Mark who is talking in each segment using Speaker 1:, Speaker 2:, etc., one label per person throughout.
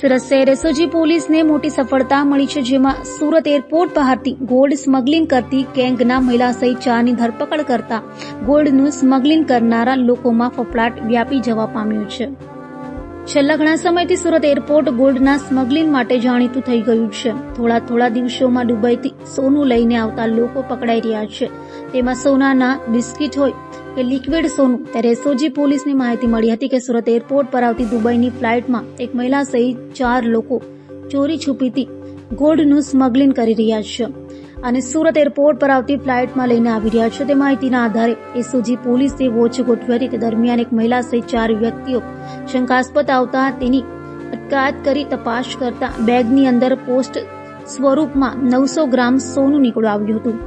Speaker 1: સુરત શહેર એસઓજી પોલીસને મોટી સફળતા મળી છે, જેમાં સુરત એરપોર્ટ બહારથી ગોલ્ડ સ્મગલિંગ કરતી ગેંગના મહિલા સહિત 4ની ધરપકડ કરતા ગોલ્ડનું સ્મગલિંગ કરનારા લોકોમાં ફફડાટ વ્યાપી જવા પામ્યો છે. છેલ્લા ઘણા સમયથી સુરત એરપોર્ટ ગોલ્ડના સ્મગલિંગ માટે જાણીતું થઈ ગયું છે. થોડા દિવસોમાં દુબઈથી સોનું લઈને આવતા લોકો પકડાઈ રહ્યા છે. તેમાં સોનાના બિસ્કિટ હોય કે લિક્વિડ સોનું. ત્યારે એસઓજી પોલીસને માહિતી મળી હતી કે સુરત એરપોર્ટ પર આવતી દુબઈની ફ્લાઇટમાં એક મહિલા સહિત 4 લોકો ચોરી છુપીથી ગોલ્ડનું સ્મગલિંગ કરી રહ્યા છે અને સુરત એરપોર્ટ પર આવતી ફ્લાઇટમાં લઈને આવી રહ્યા છે. તે માહિતીના આધારે એસઓજી પોલીસે વોચ ગોઠવી હતી. તે દરમિયાન એક મહિલા સહિત 4 વ્યક્તિઓ શંકાસ્પદ આવતા તેની અટકાયત કરી તપાસ કરતા બેગની અંદર પોસ્ટ સ્વરૂપમાં 900 ગ્રામ સોનું નીકળ્યું આવ્યું હતું,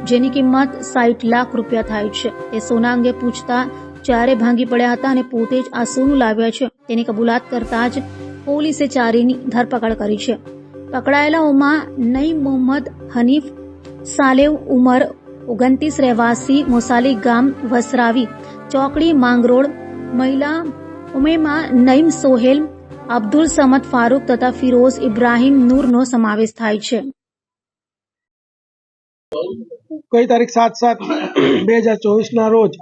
Speaker 1: જેની કિંમત 60 લાખ રૂપિયા થાય છે. તે સોના અંગે પૂછતા 4 ભાંગી પડ્યા હતા અને પોતે જ આ સોનું લાવ્યા છે તેની કબૂલાત કરતા જ પોલીસે 4ની ધરપકડ કરી છે. પકડાયેલાઓમાં નઈમ મોહમ્મદ હનીફ સાલેવ ઉમર 29 રહેવાસી મોસાલી ગામ વસરાવી ચોકડી માંગરોળ, મહિલા ઉમેમા નઈમ સોહેલ, અબ્દુલ સમદ ફારૂક તથા ફિરોઝ ઇબ્રાહીમ નૂરનો સમાવેશ થાય છે.
Speaker 2: ગઈ તારીખ 7/7/2024 રોજ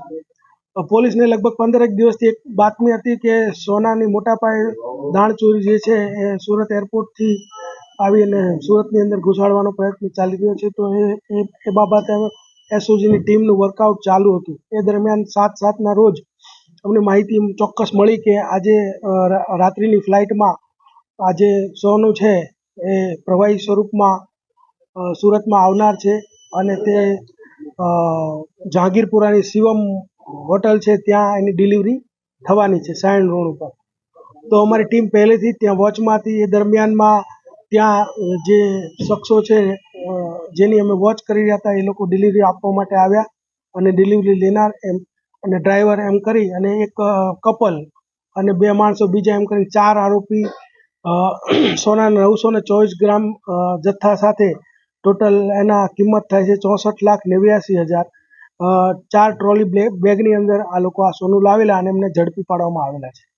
Speaker 2: પોલીસને લગભગ 15 દિવસથી એક બાતમી હતી કે સોનાની મોટા પાયે દાણચોરી જે છે એ સુરત એરપોર્ટથી આવીને સુરતની અંદર ઘુસાડવાનો પ્રયત્ન ચાલી રહ્યો છે. તો એ બાબતે એસઓજીની ટીમનું વર્કઆઉટ ચાલુ હતું. એ દરમિયાન 7/7ના રોજ અમને માહિતી ચોક્કસ મળી કે આજે રાત્રિની ફ્લાઇટમાં આજે સોનું છે એ પ્રવાહી સ્વરૂપમાં સુરતમાં આવનાર છે અને તે જહાંગીરપુરાની શિવમ હોટલ છે ત્યાં એની ડિલિવરી થવાની છે સાયણ રોડ ઉપર. તો અમારી ટીમ પહેલેથી જ ત્યાં વોચમાં હતી. એ દરમિયાનમાં ત્યાં જે શખ્સો છે જેની અમે વોચ કરી રહ્યા હતા એ લોકો ડિલિવરી આપવા માટે આવ્યા અને ડિલિવરી લેનાર એમ અને ડ્રાઈવર એમ કરી અને એક કપલ અને 2 માણસો બીજા એમ કરી 4 આરોપી સોનાના 924 ગ્રામ જથ્થા સાથે ટોટલ એના કિંમત થાય છે 64,89,000. 4 ટ્રોલી બેગની અંદર આ લોકો આ સોનું લાવેલા અને એમને ઝડપી પાડવામાં આવેલા છે.